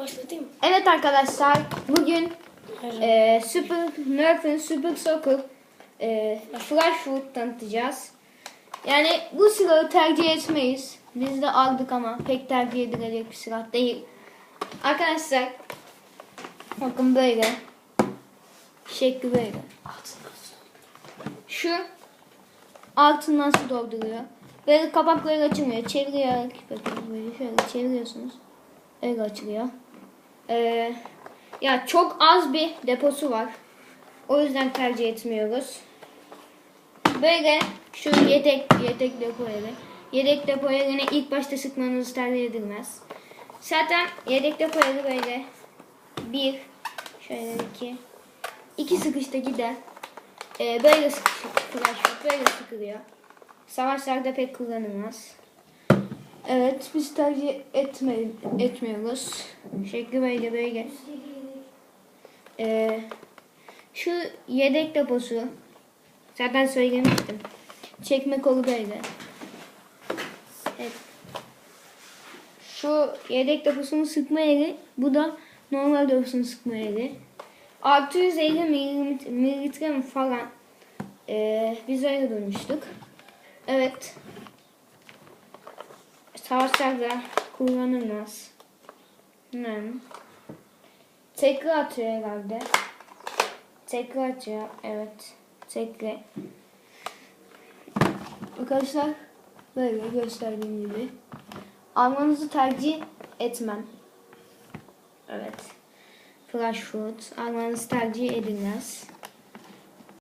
başlatayım mı? Evet arkadaşlar, bugün Nerf'in süper soeker flash food tanıtacağız. Yani bu silahı tercih etmeyiz. Biz de aldık ama pek tercih edilecek bir silah değil. Arkadaşlar bakın böyle. Şekli böyle. Şu altından su dolduruyor. Böyle kapakları açılmıyor. Çevirerek bakın böyle şöyle çeviriyorsunuz. Öyle açılıyor. Ya çok az bir deposu var. O yüzden tercih etmiyoruz. Böyle şu yedek depo yeri. Yedek depo yerine ilk başta sıkmanız tercih edilmez. Zaten yedek depo yeri böyle bir, şöyle iki sıkışta gider. Böyle böyle sıkılıyor. Savaşlarda pek kullanılmaz. Evet, biz tercih etmiyoruz. Şekli böyle. Şu yedek deposu zaten söylemiştim. Çekme kolu böyle. Evet. Şu yedek deposunu sıkma yeri, bu da normal deposunu sıkma yeri. 650 mililitre mi falan. Biz öyle durmuştuk. Evet. Savaşlarda kullanılmaz. Tekrar atıyor herhalde. Tekrar atıyor. Evet. Tekrar. Arkadaşlar böyle gösterdiğim gibi. Almanızı tercih etmem. Evet. Flash food. Almanızı tercih edilmez.